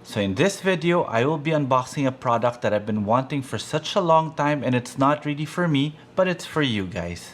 So in this video, I will be unboxing a product that I've been wanting for such a long time, and it's not really for me, but it's for you guys.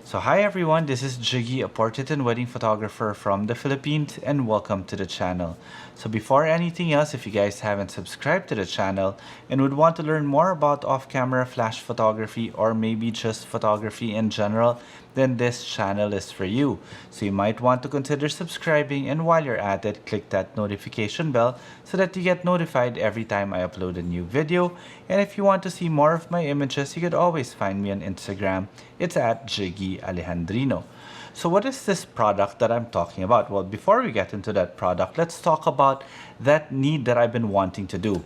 So hi everyone, this is Jiggie, a portrait and wedding photographer from the Philippines, and welcome to the channel. So before anything else, if you guys haven't subscribed to the channel and would want to learn more about off-camera flash photography or maybe just photography in general, then this channel is for you. So you might want to consider subscribing, and while you're at it, click that notification bell so that you get notified every time I upload a new video. And if you want to see more of my images, you could always find me on Instagram. It's at Jiggie Alejandrino. So what is this product that I'm talking about? Well, before we get into that product, let's talk about that need that I've been wanting to do.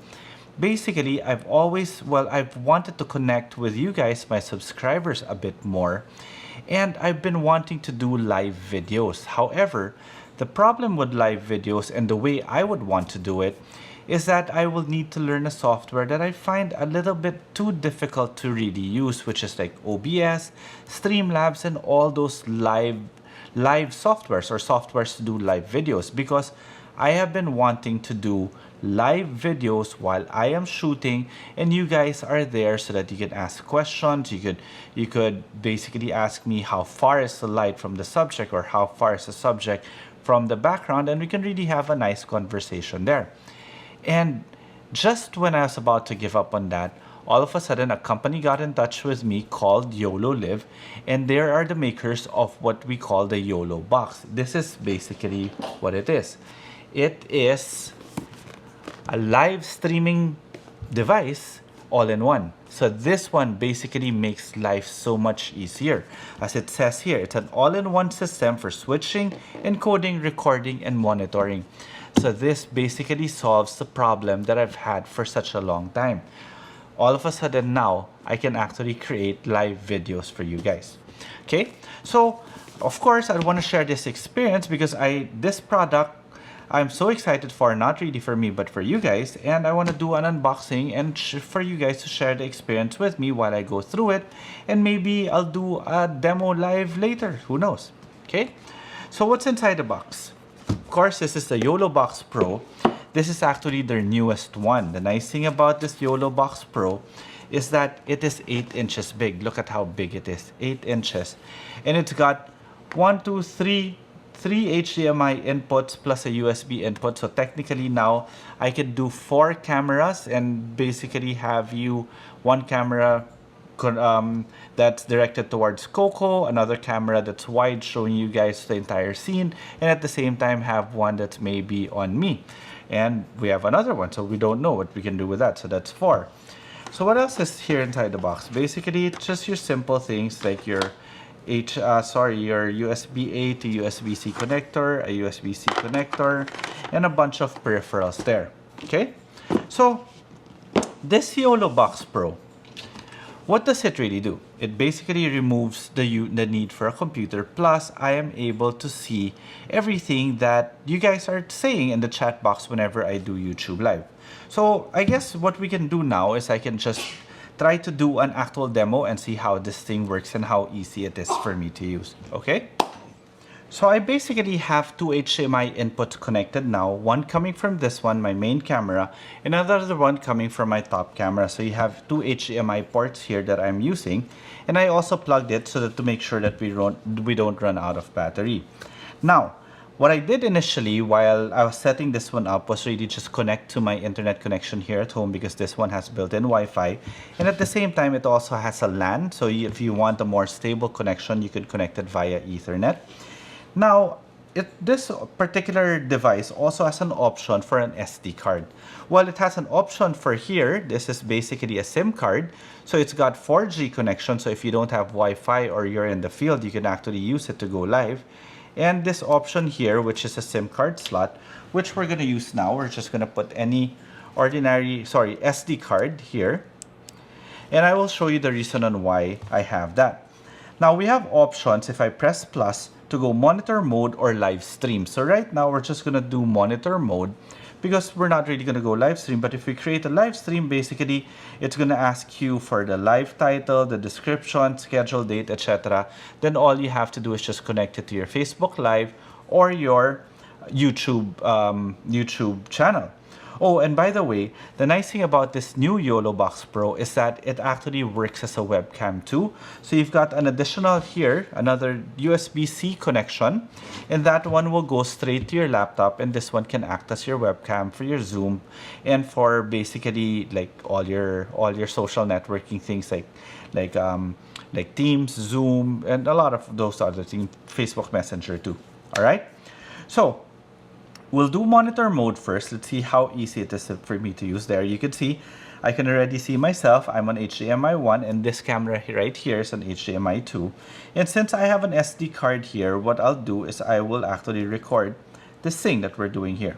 Basically, I've wanted to connect with you guys, my subscribers, a bit more. And I've been wanting to do live videos. However, the problem with live videos and the way I would want to do it is that I will need to learn a software that I find a little bit too difficult to really use, which is like OBS, Streamlabs, and all those live softwares or softwares to do live videos, because I have been wanting to do live videos while I am shooting and you guys are there so that you can ask questions. You could basically ask me how far is the light from the subject or how far is the subject from the background, and we can really have a nice conversation there. And just when I was about to give up on that, all of a sudden a company got in touch with me called Yololiv, and they are the makers of what we call the YoloBox. This is basically what it is. It is a live streaming device all in one. So this one basically makes life so much easier. As it says here, it's an all-in-one system for switching, encoding, recording, and monitoring. So this basically solves the problem that I've had for such a long time. All of a sudden now, I can actually create live videos for you guys. Okay, so of course I want to share this experience because this product I'm so excited for, not really for me, but for you guys. And I want to do an unboxing and for you guys to share the experience with me while I go through it. And maybe I'll do a demo live later, who knows? Okay, so what's inside the box? Of course, this is the YoloBox Pro. This is actually their newest one. The nice thing about this YoloBox Pro is that it is 8 inches big. Look at how big it is, 8 inches. And it's got three HDMI inputs plus a USB input. So technically now I could do 4 cameras and basically have one camera that's directed towards Coco, another camera that's wide showing you guys the entire scene, and at the same time have one that's maybe on me. And we have another one, so we don't know what we can do with that. So that's 4. So what else is here inside the box? Basically, it's just your simple things like your your USB-A to USB-C connector, a USB-C connector, and a bunch of peripherals there. Okay, so this YoloBox Pro, what does it really do? It basically removes the need for a computer, plus I am able to see everything that you guys are saying in the chat box whenever I do YouTube Live. So I guess what we can do now is I can just try to do an actual demo and see how this thing works and how easy it is for me to use. Okay, so I basically have 2 HDMI inputs connected now, one coming from this one, my main camera, and another one coming from my top camera. So you have 2 HDMI ports here that I'm using, and I also plugged it so that to make sure that we don't run out of battery. Now, what I did initially while I was setting this one up was really just connect to my internet connection here at home, because this one has built-in Wi-Fi, and at the same time it also has a LAN, so if you want a more stable connection you could connect it via Ethernet. Now this particular device also has an option for an SD card. While it has an option for here, this is basically a SIM card, so it's got 4G connection, so if you don't have Wi-Fi or you're in the field, you can actually use it to go live. And this option here, which is a SIM card slot, which we're going to use now. We're just going to put any SD card here. And I will show you the reason on why I have that. Now we have options if I press plus to go monitor mode or live stream. So right now we're just going to do monitor mode, because we're not really going to go live stream. But if we create a live stream, basically it's going to ask you for the live title, the description, schedule date, etc. Then all you have to do is just connect it to your Facebook Live or your YouTube channel. Oh, and by the way, the nice thing about this new YoloBox Pro is that it actually works as a webcam too. So you've got an additional here, another USB-C connection, and that one will go straight to your laptop, and this one can act as your webcam for your Zoom and for basically like all your social networking things like Teams, Zoom, and a lot of those other things, Facebook Messenger too. All right, so we'll do monitor mode first. Let's see how easy it is for me to use. There you can see, I can already see myself. I'm on HDMI 1 and this camera right here is on HDMI 2. And since I have an SD card here, what I'll do is I will actually record this thing that we're doing here.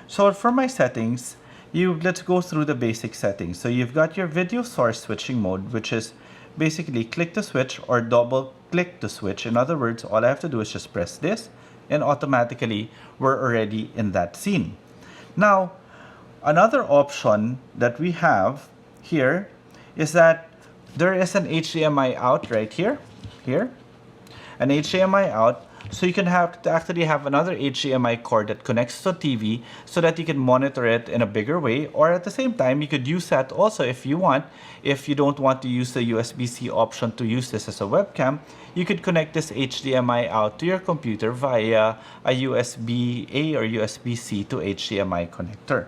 So for my settings, let's go through the basic settings. So you've got your video source switching mode, which is basically click to switch or double click to switch. In other words, all I have to do is just press this, and automatically we're already in that scene. Now, another option that we have here is that there is an HDMI out right here, an HDMI out. So you can actually have another HDMI cord that connects to TV so that you can monitor it in a bigger way, or at the same time you could use that also if you want. If you don't want to use the USB-C option to use this as a webcam, you could connect this HDMI out to your computer via a USB-A or USB-C to HDMI connector.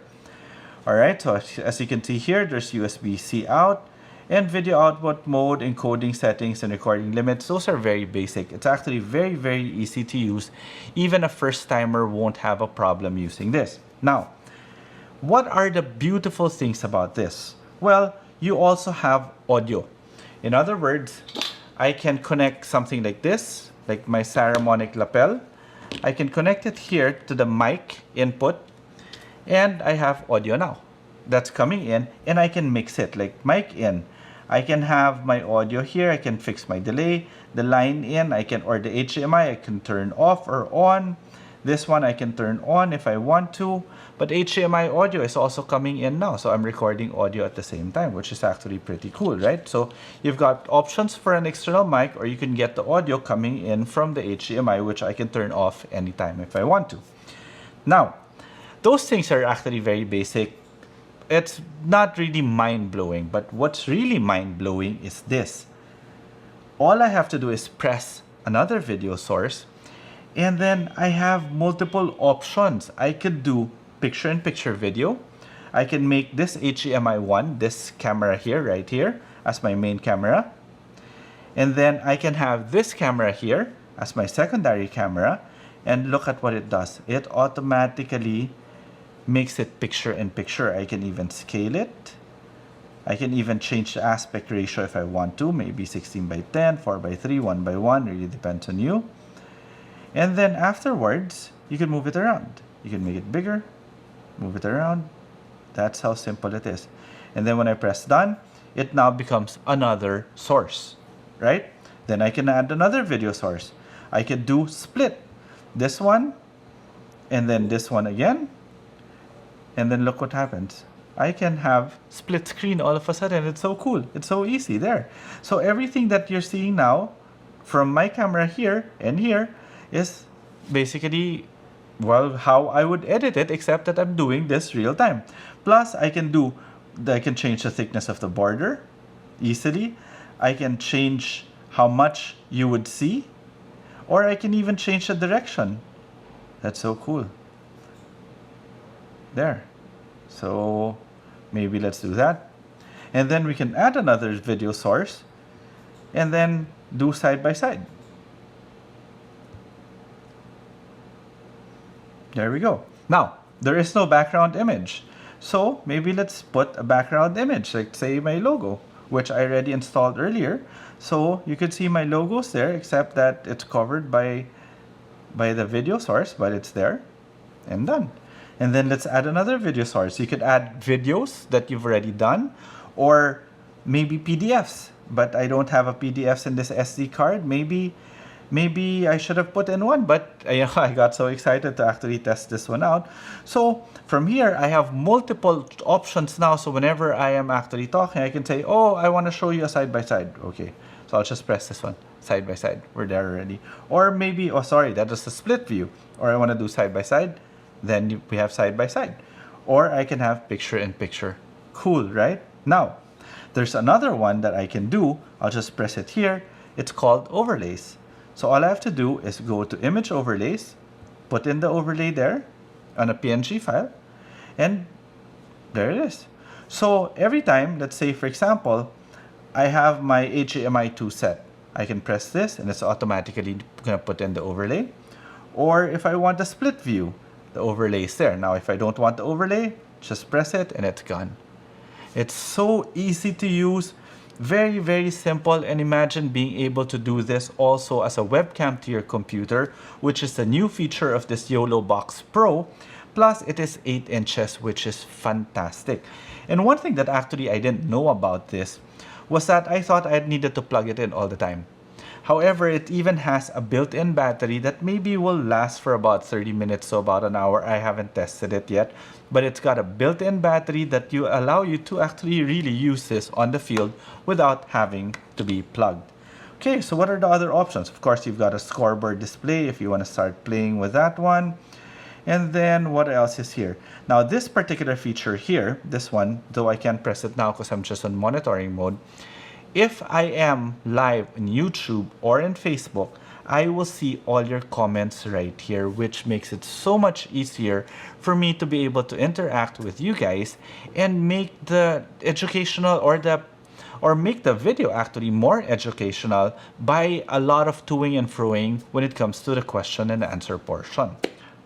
Alright, so as you can see here, there's USB-C out, and video output mode, encoding settings, and recording limits. Those are very basic. It's actually very, very easy to use. Even a first timer won't have a problem using this. Now, what are the beautiful things about this? Well, you also have audio. In other words, I can connect something like this, like my Saramonic lapel. I can connect it here to the mic input, and I have audio now that's coming in, and I can mix it like mic in. I can have my audio here. I can fix my delay, the line in, or the HDMI I can turn off or on. This one I can turn on if I want to, but HDMI audio is also coming in now, so I'm recording audio at the same time, which is actually pretty cool, right? So you've got options for an external mic, or you can get the audio coming in from the HDMI, which I can turn off anytime if I want to. Now, those things are actually very basic. It's not really mind-blowing, but what's really mind-blowing is this. All I have to do is press another video source, and then I have multiple options. I could do picture-in-picture video. I can make this HDMI 1, this camera here, right here, as my main camera. And then I can have this camera here as my secondary camera. And look at what it does. It automatically makes it picture-in-picture. I can even scale it. I can even change the aspect ratio if I want to, maybe 16:10, 4:3, 1:1, really depends on you. And then afterwards, you can move it around. You can make it bigger, move it around. That's how simple it is. And then when I press done, it now becomes another source, right? Then I can add another video source. I could do split. This one, and then this one again. And then look what happens. I can have split screen all of a sudden. It's so cool. It's so easy there. So everything that you're seeing now from my camera here and here is basically, well, how I would edit it, except that I'm doing this real time. Plus, I can change the thickness of the border easily. I can change how much you would see, or I can even change the direction. That's so cool. There. So maybe let's do that. And then we can add another video source and then do side by side. There we go. Now, there is no background image. So maybe let's put a background image, like say my logo, which I already installed earlier. So you can see my logos there, except that it's covered by the video source, but it's there and done. And then let's add another video source. You could add videos that you've already done, or maybe PDFs, but I don't have a PDFs in this SD card. Maybe Maybe I should have put in one, but I got so excited to actually test this one out. So from here, I have multiple options now. So whenever I am actually talking, I can say, oh, I want to show you a side-by-side. Okay, so I'll just press this one, side-by-side. We're there already. Or maybe, oh, sorry, that is a split view. Or I want to do side-by-side. Then we have side-by-side. Or I can have picture-in-picture. Cool, right? Now, there's another one that I can do. I'll just press it here. It's called overlays. So all I have to do is go to image overlays, put in the overlay there on a PNG file, and there it is. So every time, let's say for example, I have my HDMI 2 set. I can press this and it's automatically going to put in the overlay. Or if I want a split view, the overlay is there. Now if I don't want the overlay, just press it and it's gone. It's so easy to use. Very, very simple, and imagine being able to do this also as a webcam to your computer, which is a new feature of this YoloBox Pro. Plus, it is 8 inches, which is fantastic. And one thing that actually I didn't know about this was that I thought I needed to plug it in all the time. However, it even has a built-in battery that maybe will last for about 30 minutes, so about an hour. I haven't tested it yet, but it's got a built-in battery that you allow you to actually really use this on the field without having to be plugged. Okay, so what are the other options? Of course, you've got a scoreboard display if you want to start playing with that one. And then what else is here? Now, this particular feature here, this one, though I can't press it now because I'm just on monitoring mode. If I am live in YouTube or in Facebook, I will see all your comments right here, which makes it so much easier for me to be able to interact with you guys and make the educational or make the video actually more educational by a lot of toing and froing when it comes to the question and answer portion.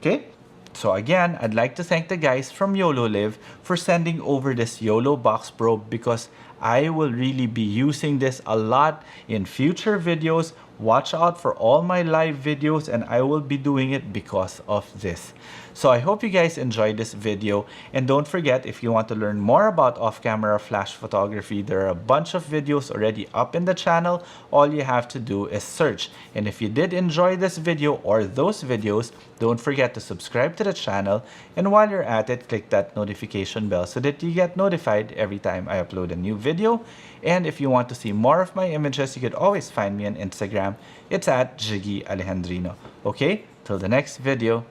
Okay? So again, I'd like to thank the guys from Yololiv for sending over this YoloBox Pro, because I will really be using this a lot in future videos. Watch out for all my live videos, and I will be doing it because of this. So I hope you guys enjoyed this video, and don't forget, if you want to learn more about off-camera flash photography, there are a bunch of videos already up in the channel. All you have to do is search. And if you did enjoy this video or those videos, don't forget to subscribe to the channel, and while you're at it, click that notification bell so that you get notified every time I upload a new video. And if you want to see more of my images, you could always find me on Instagram. It's at Jiggie Alejandrino. Okay, till the next video.